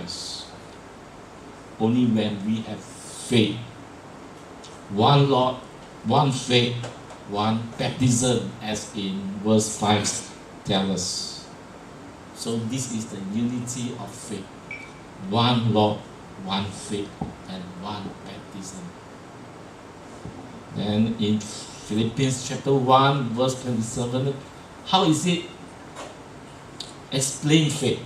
Christ only when we have faith. One Lord, one faith, one baptism, as in verse 5 tells us. So this is the unity of faith. One Lord, one faith, and one baptism. Then in Philippians chapter 1, verse 27, how is it? Explain faith.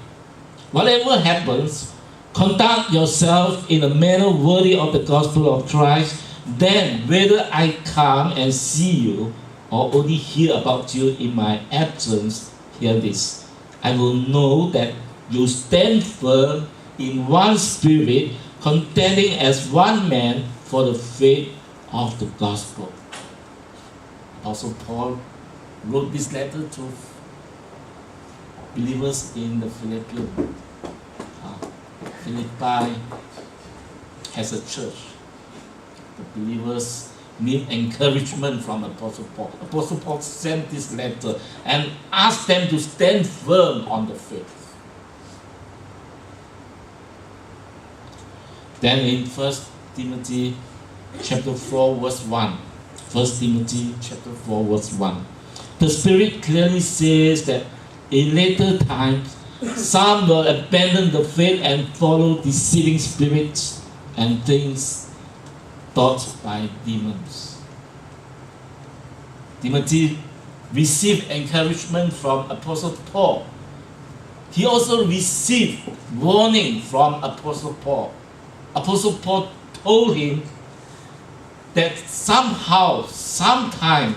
Whatever happens, conduct yourself in a manner worthy of the gospel of Christ. Then, whether I come and see you or only hear about you in my absence, hear this. I will know that you stand firm in one spirit, contending as one man for the faith of the gospel. Apostle Paul wrote this letter to believers in the Philippi has a church. The believers need encouragement from Apostle Paul. Apostle Paul sent this letter and asked them to stand firm on the faith. Then in 1 Timothy chapter 4 verse 1, 1 Timothy chapter 4 verse 1, the Spirit clearly says that in later times some will abandon the faith and follow deceiving spirits and things taught by demons. Timothy received encouragement from Apostle Paul. He also received warning from Apostle Paul. Apostle Paul told him that somehow, sometime,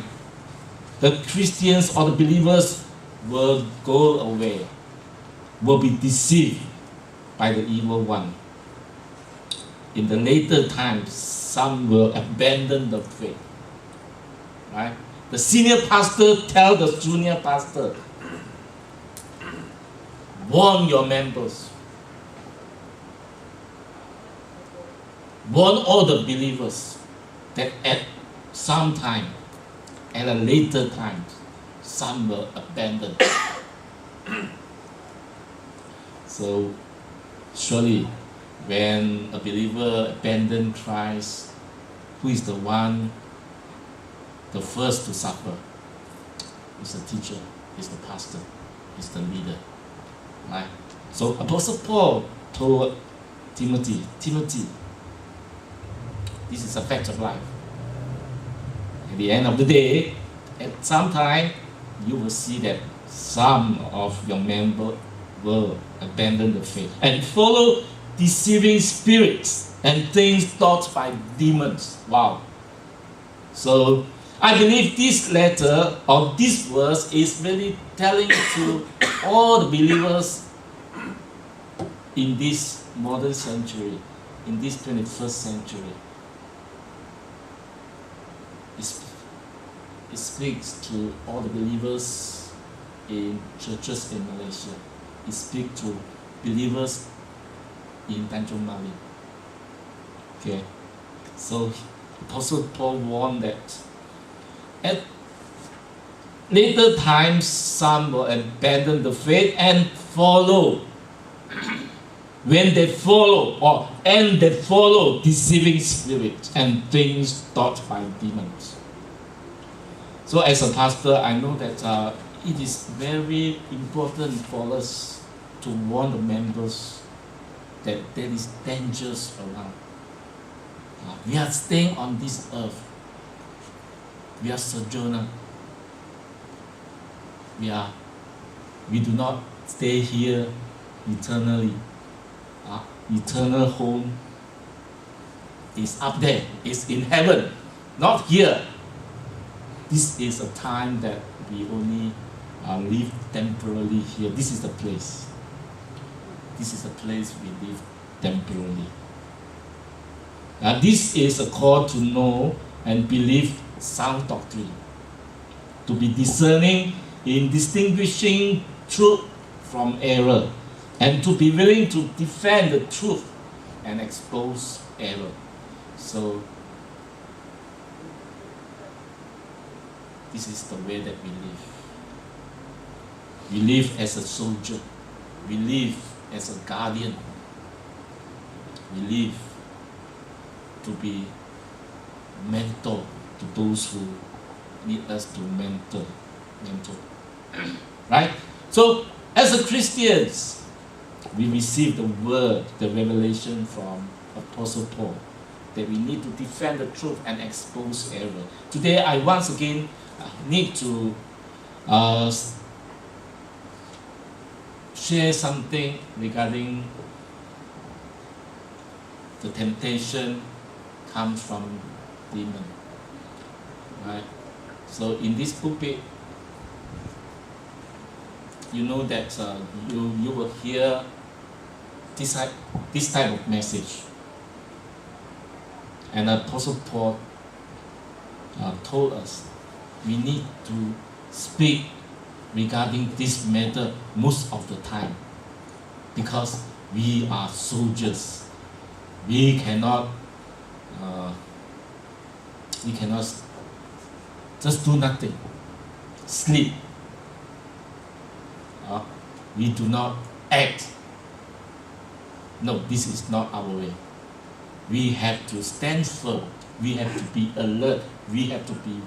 the Christians or the believers will go away, will be deceived by the evil one. In the later times, some will abandon the faith. Right? The senior pastor tells the junior pastor, warn your members. Warn all the believers that at some time, at a later time, some will abandon. So, surely, when a believer abandons Christ, who is the one, the first to suffer? Is the teacher, is the pastor, is the leader. Right? So Apostle Paul told Timothy, this is a fact of life. At the end of the day, at some time, you will see that some of your members will abandon the faith and follow deceiving spirits and things taught by demons. Wow. So I believe this letter or this verse is really telling to all the believers in this modern century, in this 21st century. It speaks to all the believers in churches in Malaysia. It speaks to believers in Tanjung Mali. Okay, so Apostle Paul warned that at later times some will abandon the faith and follow. When they follow they follow deceiving spirits and things taught by demons. So as a pastor, I know that it is very important for us to warn the members that there is dangers around. We are staying on this earth. We are sojourner. We do not stay here eternally. Eternal home is up there. It's in heaven, not here. This is a time that we only live temporarily here. This is the place. This is the place we live temporarily. This is a call to know and believe sound doctrine, to be discerning in distinguishing truth from error, and to be willing to defend the truth and expose error. So, this is the way that we live. We live as a soldier. We live as a guardian we live to be mentor to those who need us to mentor. Right? So, as a Christians, we receive the word, the revelation from Apostle Paul, that we need to defend the truth and expose error. Today, I once again need to share something regarding the temptation comes from demon. Right? So in this pulpit, you know that you will hear this type of message. And Apostle Paul told us we need to speak regarding this matter most of the time, because we are soldiers. We cannot just do nothing, sleep. We do not act. No, this is not our way. We have to stand firm. We have to be alert. We have to be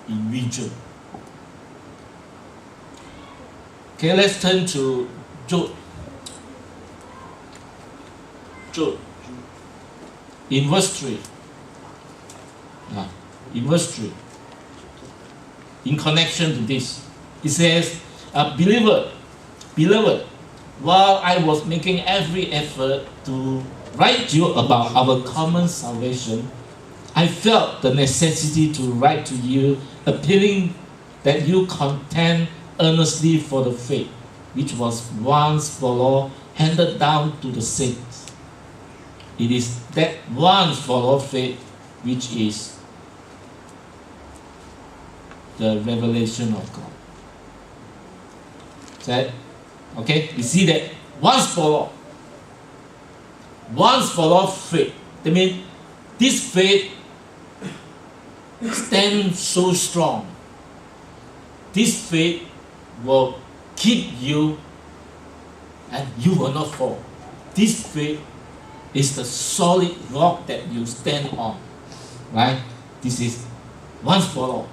in vigil. Okay, let's turn to Jude. Jude. In verse 3. In verse 3. In connection to this, it says, Beloved, while I was making every effort to write you about our common salvation, I felt the necessity to write to you, appealing that you contend earnestly for the faith, which was once for all handed down to the saints. It is that once for all faith which is the revelation of God. Okay, you see that once for all faith. That means this faith stands so strong. This faith will keep you and you will not fall. This faith is the solid rock that you stand on. Right? This is once for all.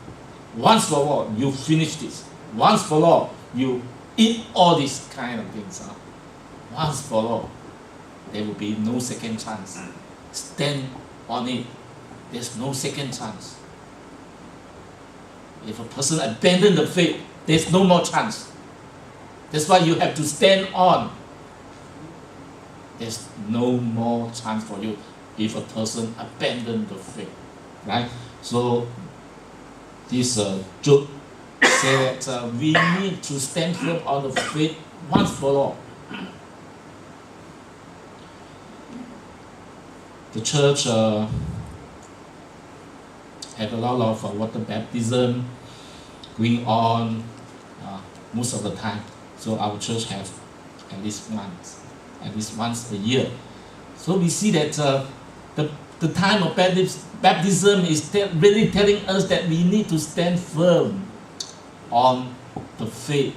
Once for all, you finish this. Once for all, you eat all these kind of things. Once for all, there will be no second chance. Stand on it. There's no second chance. If a person abandons the faith, there's no more chance. That's why you have to stand on. There's no more chance for you if a person abandons the faith. Right? So, this Jude said that we need to stand firm on the faith once for all. The church have a lot of water baptism going on most of the time. So our church have at least once a year. So we see that the time of baptism is really telling us that we need to stand firm on the faith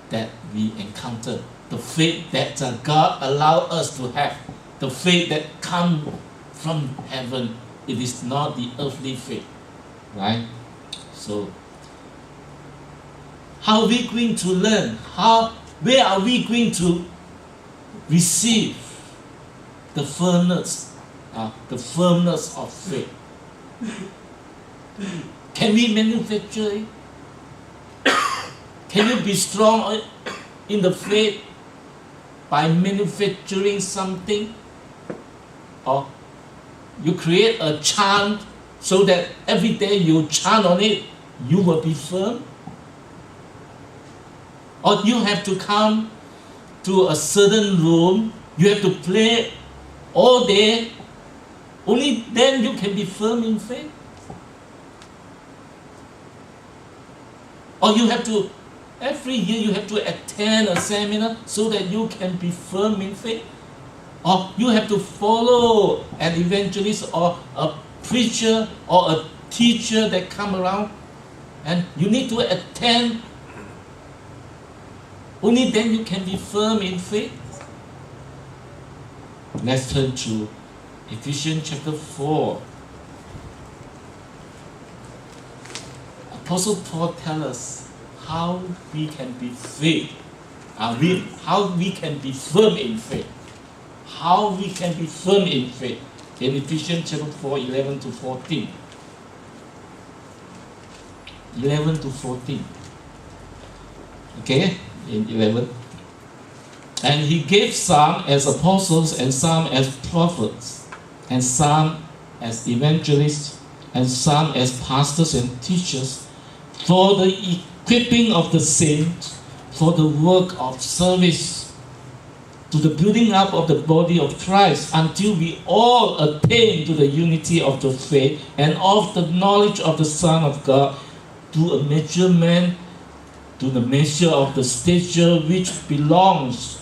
that we encounter, the faith that God allowed us to have, the faith that comes from heaven. It is not the earthly faith, right? So, how are we going to learn? Where are we going to receive the firmness of faith? Can we manufacture it? Can you be strong in the faith by manufacturing something? Or you create a chant so that every day you chant on it, you will be firm? Or you have to come to a certain room, you have to play all day, only then you can be firm in faith? Or you have to, every year you have to attend a seminar so that you can be firm in faith? Or you have to follow an evangelist or a preacher or a teacher that come around, and you need to attend. Only then you can be firm in faith. Let's turn to Ephesians chapter 4. Apostle Paul tells us how we can be faith, how we can be firm in faith. How we can be firm in faith. In Ephesians chapter 4, 11 to 14. 11 to 14. Okay, in 11. And he gave some as apostles, and some as prophets, and some as evangelists, and some as pastors and teachers, for the equipping of the saints, for the work of service, to the building up of the body of Christ, until we all attain to the unity of the faith and of the knowledge of the Son of God, to a mature man, to the measure of the stature which belongs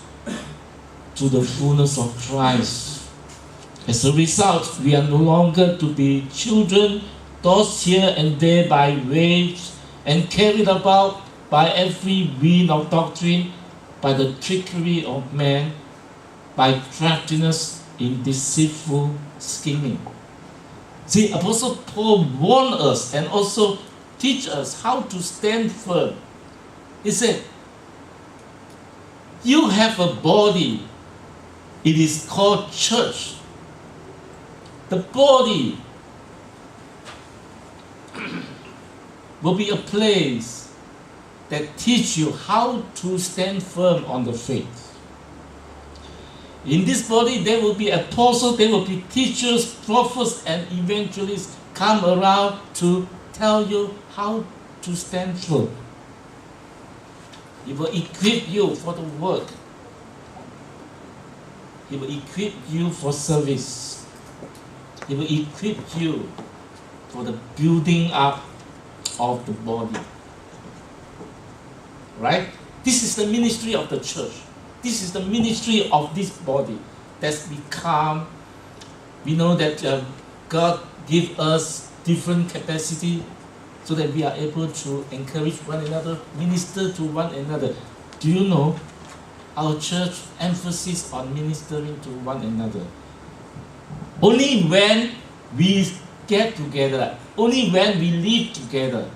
to the fullness of Christ. As a result, we are no longer to be children, tossed here and there by waves, and carried about by every wind of doctrine, by the trickery of man, by craftiness in deceitful scheming. See, Apostle Paul warned us and also teach us how to stand firm. He said, you have a body. It is called church. The body will be a place that teach you how to stand firm on the faith. In this body, there will be apostles, there will be teachers, prophets, and evangelists come around to tell you how to stand firm. He will equip you for the work. He will equip you for service. He will equip you for the building up of the body. Right? This is the ministry of the church. This is the ministry of this body that's become, we know that God give us different capacity so that we are able to encourage one another, minister to one another. Do you know our church emphasis on ministering to one another? Only when we get together, only when we live together,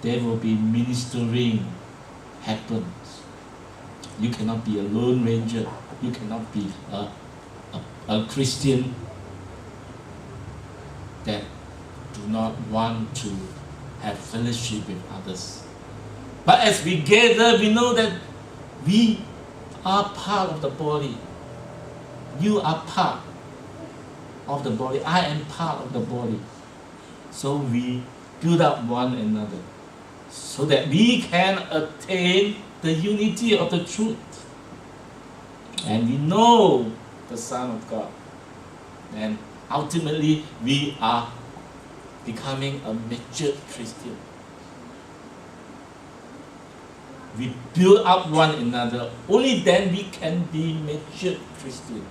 there will be ministering happens. You cannot be a lone ranger. You cannot be a Christian that do not want to have fellowship with others. But as we gather, we know that we are part of the body. You are part of the body. I am part of the body. So we build up one another so that we can attain the unity of the truth. And we know the Son of God. And ultimately, we are becoming a mature Christian. We build up one another. Only then we can be mature Christian.